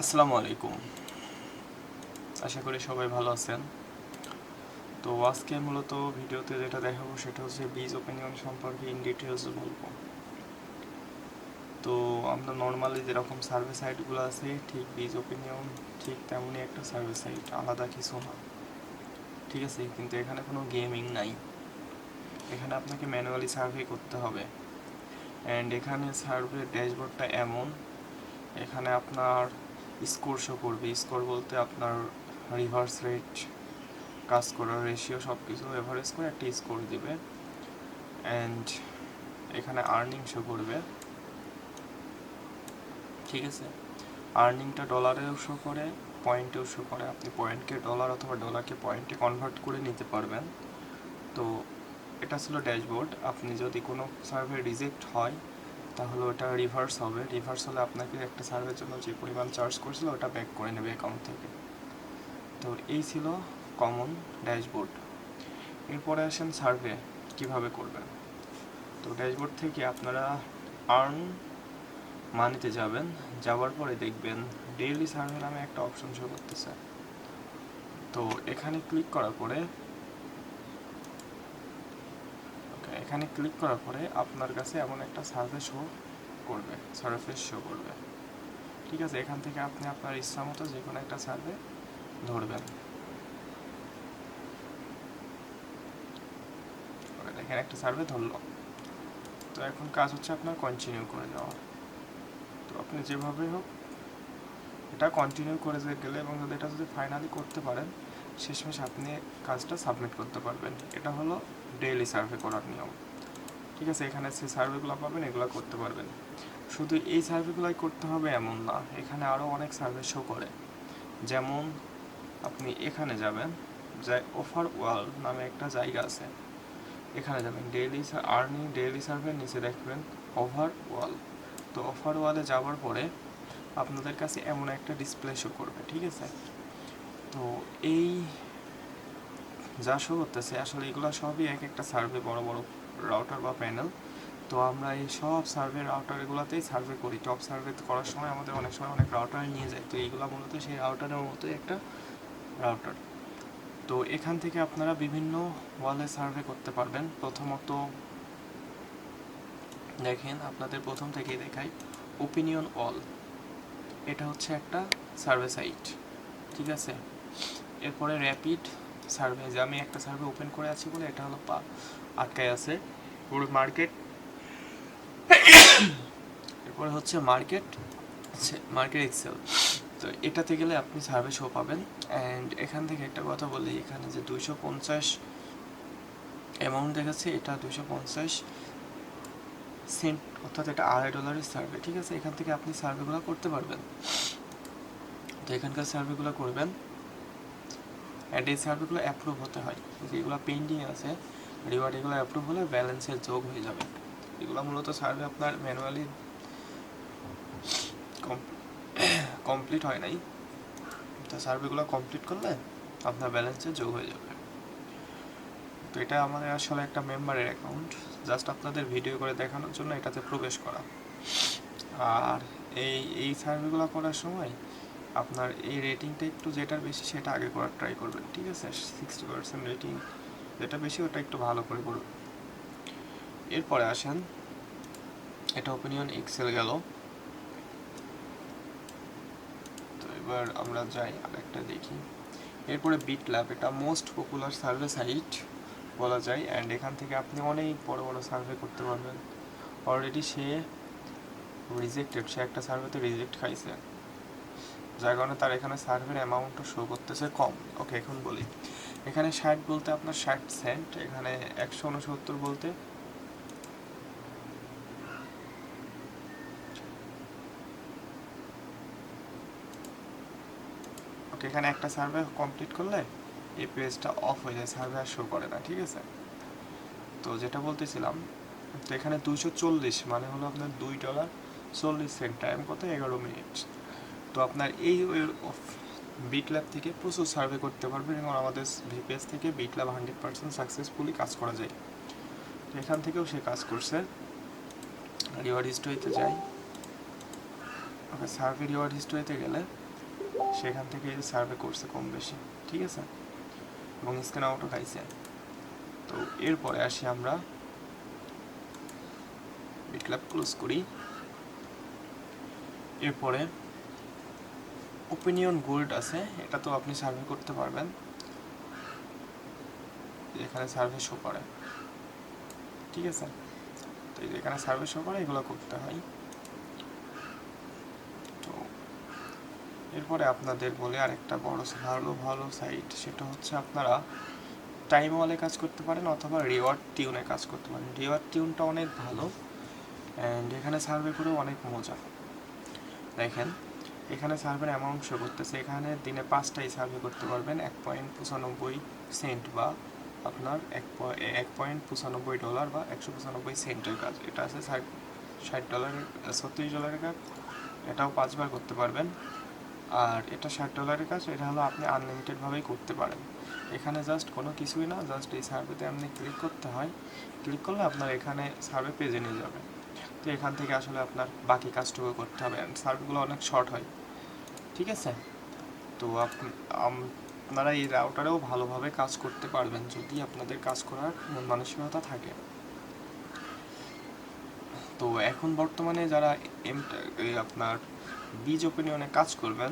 আসসালামু আলাইকুম। আশা করি সবাই ভালো আছেন। তো আজকে মূলত ভিডিওতে যেটা দেখাবো সেটা হচ্ছে বীজ ওপিনিয়ন সম্পর্কে ইন ডিটেলস বলবো। তো আমরা নর্মালি যেরকম সার্ভে সাইটগুলো আছে ঠিক বীজ ওপিনিয়ন ঠিক তেমনই একটা সার্ভে সাইট, আলাদা কিছু না, ঠিক আছে? কিন্তু এখানে কোনো গেমিং নাই, এখানে আপনাকে ম্যানুয়ালি সার্ভে করতে হবে। অ্যান্ড এখানে সার্ভে ড্যাশবোর্ডটা এমন, এখানে আপনার স্কোর শো করবে। স্কোর বলতে আপনার রিভার্স রেট, কাজ করার রেশিও সব কিছু এভারেজ করে একটা স্কোর দিবে। অ্যান্ড এখানে আর্নিং শো করবে, ঠিক আছে? আর্নিংটা ডলারেও শো করে, পয়েন্টেও শো করে। আপনি পয়েন্টকে ডলার অথবা ডলারকে পয়েন্টে কনভার্ট করে নিতে পারবেন। তো এটা ছিল ড্যাশবোর্ড। আপনি যদি কোনো সার্ভে রিজেক্ট হয় তাহলে ওটা রিভার্স হবে। রিভার্স হলে আপনাকে একটা সার্ভের জন্য যে পরিমাণ চার্জ করেছিল ওটা ব্যাক করে নেবে অ্যাকাউন্ট থেকে। তো এই ছিল কমন ড্যাশবোর্ড। এরপরে আসেন সার্ভে কিভাবে করবেন। তো ড্যাশবোর্ড থেকে আপনারা আর্ন মানিতে যাবেন, যাওয়ার পরে দেখবেন ডেইলি সার্ভে নামে একটা অপশন শো করতেছে। তো এখানে ক্লিক করার পরে আপনার কাছে এমন একটা সার্ভে শো করবে, সার্ফেস শো করবে, ঠিক আছে? এখান থেকে আপনি আপনার ইচ্ছা মতো যে কোনো একটা সার্ভে ধরবেন। দেখেন একটা সার্ভে ধরলো। তো এখন কাজ হচ্ছে আপনার কন্টিনিউ করে যাওয়া। তো আপনি যেভাবে হোক এটা কন্টিনিউ করে গেলে এবং যদি এটা যদি ফাইনালি করতে পারেন শেষমেশ আপনি কাজটা সাবমিট করতে পারবেন। এটা হলো ডেইলি সার্ভে করার নিয়ম, ঠিক আছে? এখানে যে সার্ভেগুলো পাবেন এগুলো করতে পারবেন। শুধু এই সার্ভেগুলোই করতে হবে এমন না, এখানে আরও অনেক সার্ভে শো করে। যেমন আপনি এখানে যাবেন, যে অফার ওয়াল নামে একটা জায়গা আছে, এখানে যাবেন ডেইলি আর্নিং ডেইলি সার্ভে নিচে দেখবেন ওভার ওয়াল। তো অফার ওয়ালে যাওয়ার পরে আপনাদের কাছে এমন একটা ডিসপ্লে শো করবে, ঠিক আছে? তো এই যা শো করতেছে আসলে এগুলো সবই এক একটা সার্ভে, বড় বড় রাউটার বা প্যানেল। তো আমরা এই সব সার্ভে রাউটার এগুলোতেই সার্ভে করি। টপ সার্ভে করার সময় আমাদের অনেক সময় অনেক রাউটার নিয়ে যায়, তো এইগুলো মূলত সেই রাউটারের মতোই একটা রাউটার। তো এখান থেকে আপনারা বিভিন্ন ওয়ালে সার্ভে করতে পারবেন। প্রথমত দেখেন আপনাদের প্রথম থেকেই দেখাই ওপিনিয়ন অল, এটা হচ্ছে একটা সার্ভে সাইট, ঠিক আছে? এরপরে র্যাপিড সার্ভে, যে আমি একটা সার্ভে ওপেন করে আছি বলে এটা হলো আটকায় আছে। মার্কেট, এরপরে হচ্ছে মার্কেট এক্সেল। তো এটাতে গেলে আপনি সার্ভে শো পাবেন। অ্যান্ড এখান থেকে একটা কথা বলি, এখানে যে 250 অ্যামাউন্ট দেখাচ্ছে এটা 250 সেন্ট, অর্থাৎ এটা $2.5 সার্ভে, ঠিক আছে? এখান থেকে আপনি সার্ভেগুলো করতে পারবেন। তো এখানকার সার্ভেগুলো করবেন, অ্যান্ড এই সার্ভেগুলো অ্যাপ্রুভ হতে হয়। যেগুলো পেন্ডিং আছে রিওয়ার্ড, এগুলো অ্যাপ্রুভ হলে ব্যালেন্সের যোগ হয়ে যাবে। এগুলো মূলত সার্ভে আপনার ম্যানুয়ালি কমপ্লিট হয় নাই, তো সার্ভেগুলো কমপ্লিট করলে আপনার ব্যালেন্সে যোগ হয়ে যাবে। তো এটা আমাদের আসলে একটা মেম্বারের অ্যাকাউন্ট, জাস্ট আপনাদের ভিডিও করে দেখানোর জন্য এটাতে প্রবেশ করা। আর এই সার্ভেগুলো করার সময় আপনার এই রেটিংটা একটু যেটার বেশি সেটা আগে করার ট্রাই করবেন, ঠিক আছে? 60% রেটিং যেটা বেশি ওটা একটু ভালো করে করবেন। এরপরে আসেন, এটা ওপিনিয়ন এক্সেল গেল। তো এবার আমরা যাই আরেকটা দেখি। এরপরে বিট ল্যাব, এটা মোস্ট পপুলার সার্ভে সাইট বলা যায়। অ্যান্ড এখান থেকে আপনি অনেক বড় বড় সার্ভে করতে পারবেন। অলরেডি সে রিজেক্টেড, সে একটা সার্ভেতে রিজেক্ট খাইছে, যার কারণে তার এখানে সার্ভের অ্যামাউন্টও শো করতেছে কম। ওকে, এখন বলি এখানে 60 বলতে আপনার 60 সেন্ট, এখানে 169 বলতে ওকে, এখানে একটা সার্ভে কমপ্লিট করলে এই পেজটা অফ হয়ে যায়, সার্ভে আর শো করে না, ঠিক আছে? তো যেটা বলতেছিলাম, তো এখানে 240 মানে হলো আপনার $2.40, টাইম কত 11 মিনিট। তো আপনার এই বিট ল্যাব থেকে প্রচুর সার্ভে করতে পারবেন এবং আমাদের ভিপিএস থেকে বিট ল্যাব 100% সাকসেসফুলি কাজ করা যায়। তো এখান থেকেও সে কাজ করছে। রিওয়ার্ড হিস্টোরিতে যাই। ওকে, সার্ভে রিওয়ার্ড হিস্টোরিতে গেলে সেখান থেকে সার্ভে করছে কম বেশি, ঠিক আছে, এবং স্ক্যান আউটও খাইছে। তো এরপরে আসি আমরা বিটল্যাব ক্লোজ করি। এরপরে ওপিনিয়ন গোল্ড আছে, এটা তো আপনি সার্ভে করতে পারবেন, এখানে সার্ভে শো করে, ঠিক আছে। তো এখানে সার্ভে শো করে, এগুলো করতে হয়। তো এরপরে আপনাদের বলে আরেকটা বড় ভালো সাইট, সেটা হচ্ছে আপনারা টাইম ওয়ালে কাজ করতে পারেন অথবা রিওয়ার্ড টিউনে কাজ করতে পারেন। রিওয়ার্ড টিউনটা অনেক ভালো অ্যান্ড এখানে সার্ভে করেও অনেক মজা। দেখেন এখানে সার্ভের অ্যামাউন্ট শো করতেছে, এখানে দিনে 5টাই সার্ভে করতে পারবেন 1.95 সেন্ট বা আপনার $1.95 বা 195 সেন্টের কাজ। এটা আছে $60, $36 কাজ, এটাও 5বার করতে পারবেন। আর এটা $60 কাজ, এটা হলো আপনি আনলিমিটেডভাবেই করতে পারেন। এখানে জাস্ট কোনো কিছুই না, জাস্ট এই সার্ভেতে আপনি ক্লিক করতে হয়, ক্লিক করলে আপনার এখানে সার্ভে পেজে নিয়ে যাবে। তো এখান থেকে আসলে আপনার বাকি কাজটুকু করতে হবে, অ্যান্ড সার্ভেগুলো অনেক শর্ট হয়, ঠিক আছে। তো আপনারা এই রাউটারেও ভালোভাবে কাজ করতে পারবেন যদি আপনাদের কাজ করার মন মানসিকতা থাকে। তো এখন বর্তমানে যারা আপনার বীজ ওপিনিয়নে কাজ করবেন,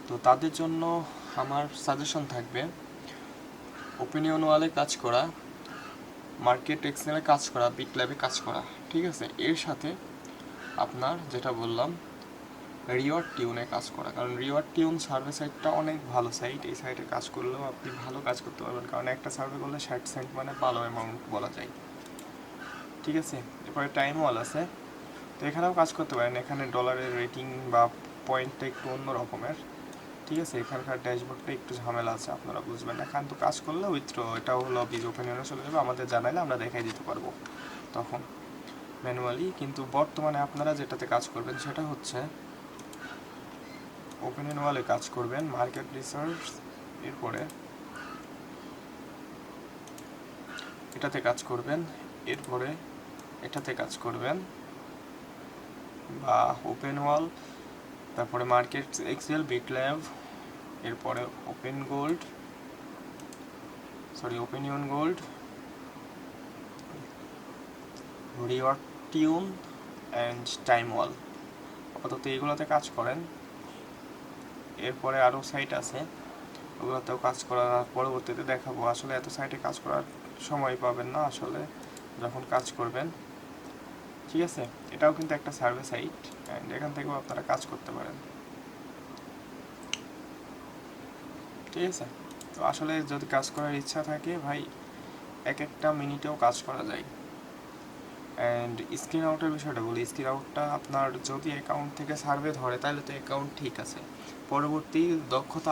তো তাদের জন্য আমার সাজেশন থাকবে ওপিনিয়ন ওয়ালে কাজ করা, মার্কেট এক্সেলে কাজ করা, বিটল্যাবে কাজ করা, ঠিক আছে। এর সাথে আপনার যেটা বললাম রিওয়ার্ড টিউনে কাজ করা, কারণ রিওয়ার্ড টিউন সার্ভে সাইটটা অনেক ভালো সাইট। এই সাইটে কাজ করলেও আপনি ভালো কাজ করতে পারবেন, কারণ একটা সার্ভে করলে 60 সেন্ট মানে ভালো অ্যামাউন্ট বলা যায়, ঠিক আছে। এরপরে টাইম ওয়াল আছে, তো এখানেও কাজ করতে পারেন। এখানে ডলারের রেটিং বা পয়েন্টটা একটু অন্য রকমের, ঠিক আছে। এখানকার ড্যাশবোর্ডটা একটু ঝামেলা আছে, আপনারা বুঝবেন না, কিন্তু কাজ করলে উইথড্র এটাও হলো বীজ ওপিনিয়নে চলে যাবে, আমাদের জানাইলে আমরা দেখাই দিতে পারবো তখন ম্যানুয়ালি। কিন্তু বর্তমানে আপনারা যেটাতে কাজ করবেন সেটা হচ্ছে ওপিনিয়ন ওয়ালে কাজ করবেন, মার্কেট রিসার্চ, এরপরে এটাতে কাজ করবেন, এরপরে এটাতে কাজ করবেন, বা ওপেন ওয়াল, তারপরে মার্কেট এক্সেল, বিটল্যাব, এরপরে Opinion Gold, reward tune and Time Wall, আপাতত এইগুলোতে কাজ করেন। এরপরে আরও সাইট আছে, ওগুলোতেও কাজ করার পরবর্তীতে দেখাবো। আসলে এত সাইটে কাজ করার সময় পাবেন না আসলে যখন কাজ করবেন, ঠিক আছে। এটাও কিন্তু একটা সার্ভে সাইট, অ্যান্ড এখান থেকেও আপনারা কাজ করতে পারেন, ঠিক আছে। তো আসলে যদি কাজ করার ইচ্ছা থাকে ভাই, এক একটা মিনিটেও কাজ করা যায়। অ্যান্ড স্ক্রিন আউটের বিষয়টা বলি, স্ক্রিন আউটটা আপনার যদি অ্যাকাউন্ট থেকে সার্ভে ধরে তাহলে তো অ্যাকাউন্ট ঠিক আছে, পরবর্তী দক্ষতা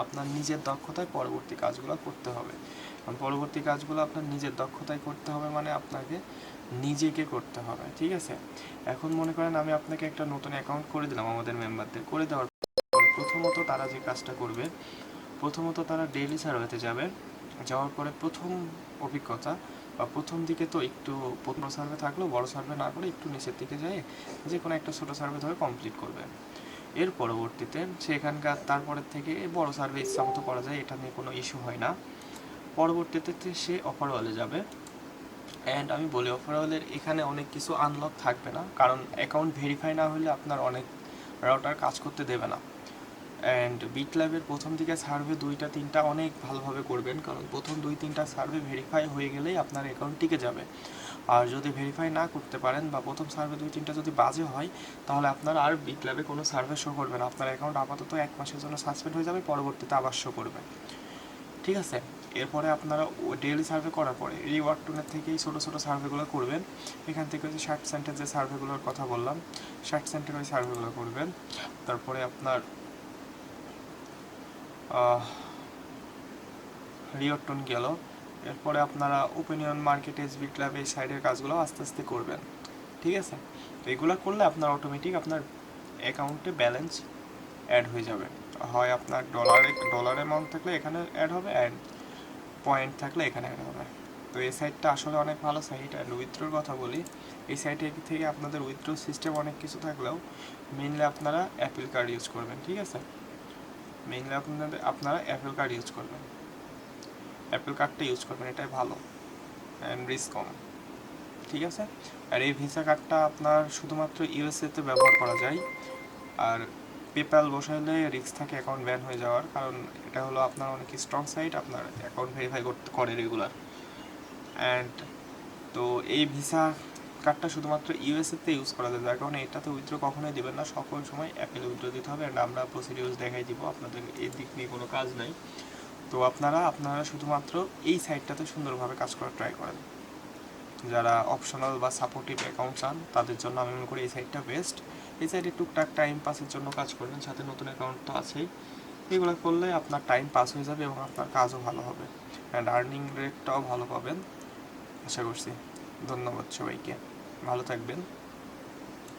আপনার নিজের দক্ষতায় পরবর্তী কাজগুলো করতে হবে। কারণ পরবর্তী কাজগুলো আপনার নিজের দক্ষতায় করতে হবে, মানে আপনাকে নিজেকে করতে হবে, ঠিক আছে। এখন মনে করেন আমি আপনাকে একটা নতুন অ্যাকাউন্ট করে দিলাম, আমাদের মেম্বারদের করে দেওয়ার পরে প্রথমত তারা যে কাজটা করবে, প্রথমত তারা ডেইলি সার্ভেতে যাবে, যাওয়ার পরে প্রথম অভিজ্ঞতা বা প্রথম দিকে তো একটু বড় সার্ভে থাকলেও বড় সার্ভে না করে একটু নিচের দিকে যায় যে কোনো একটা ছোটো সার্ভে ধরে কমপ্লিট করবে। এর পরবর্তীতে সেখানকার তারপরের থেকে বড় সার্ভে ইচ্ছা মতো করা যায়, এটা নিয়ে কোনো ইস্যু হয় না। পরবর্তীতে সে অফারওয়ালে যাবে, অ্যান্ড আমি বলি অফারওয়ালের এখানে অনেক কিছু আনলক থাকবে না, কারণ অ্যাকাউন্ট ভেরিফাই না হলে আপনার অনেক রাউটার কাজ করতে দেবে না। অ্যান্ড বিটল্যাবের প্রথম দিকে সার্ভে 2-3টা অনেক ভালোভাবে করবেন, কারণ প্রথম 2-3টা সার্ভে ভেরিফাই হয়ে গেলেই আপনার অ্যাকাউন্ট টিকে যাবে। আর যদি ভেরিফাই না করতে পারেন বা প্রথম সার্ভে 2-3টা যদি বাজে হয়, তাহলে আপনার আর বিটল্যাবে কোনো সার্ভে শো করবে না, আপনার অ্যাকাউন্ট আপাতত 1 মাসের জন্য সাসপেন্ড হয়ে যাবে, পরবর্তীতে আবার শো করবে, ঠিক আছে। এরপরে আপনারা ডেইলি সার্ভে করার পরে রিওয়ার্ড টুনের থেকেই ছোটো ছোটো সার্ভেগুলো করবেন। এখান থেকে হচ্ছে 60 সেন্টের যে সার্ভেগুলোর কথা বললাম, 60 সেন্টের ওই সার্ভেগুলো করবেন। তারপরে আপনার রিওটন গেল, এরপরে আপনারা ওপিনিয়ন, মার্কেট, এসবি ক্লাব, এই সাইডের কাজগুলো আস্তে আস্তে করবেন, ঠিক আছে। তো এগুলো করলে আপনার অটোমেটিক আপনার অ্যাকাউন্টে ব্যালেন্স অ্যাড হয়ে যাবে, হয় আপনার ডলার অ্যামাউন্ট থাকলে এখানে অ্যাড হবে, অ্যান্ড পয়েন্ট থাকলে এখানে অ্যাড হবে। তো এই সাইটটা আসলে অনেক ভালো সাইট। অ্যান্ড উইথড্রোর কথা বলি, এই সাইটে থেকে আপনাদের উইথড্রো সিস্টেম অনেক কিছু থাকলেও মেইনলি আপনারা অ্যাপেল কার্ড ইউজ করবেন, ঠিক আছে। মেইনলি আপনারা অ্যাপেল কার্ড ইউজ করবেন, অ্যাপেল কার্ডটা ইউজ করবেন, এটাই ভালো অ্যান্ড রিস্ক কম। ঠিক আছে। আর এই ভিসা কার্ডটা আপনার শুধুমাত্র ইউএসএতে ব্যবহার করা যায়। আর পেপ্যাল বসাইলে রিস্ক থাকে অ্যাকাউন্ট ব্যান হয়ে যাওয়ার, কারণ এটা হলো আপনার অনেক স্ট্রং সাইট, আপনার অ্যাকাউন্ট ভেরিফাই করে রেগুলার। অ্যান্ড তো এই ভিসা কার্ডটা শুধুমাত্র ইউএসএতে ইউজ করা যায়, যার কারণে এটাতে উইথড্র কখনোই দেবেন না, সকল সময় অ্যাপেলে উইথড্র দিতে হবে। অ্যান্ড আমরা প্রসিডিউরস দেখাই দিব, আপনাদের এই দিক নিয়ে কোনো কাজ নাই। তো আপনারা শুধুমাত্র এই সাইটটাতে সুন্দরভাবে কাজ করার ট্রাই করেন। যারা অপশনাল বা সাপোর্টিভ অ্যাকাউন্ট চান তাদের জন্য আমি মনে করি এই সাইটটা বেস্ট। এই সাইটে টুকটাক টাইম পাসের জন্য কাজ করবেন, সাথে নতুন অ্যাকাউন্ট তো আছেই। এগুলো করলে আপনার টাইম পাস হয়ে যাবে এবং আপনার কাজও ভালো হবে, অ্যান্ড আর্নিং রেটটাও ভালো পাবেন আশা করছি। ধন্যবাদ সবাইকে, ভালো থাকবেন।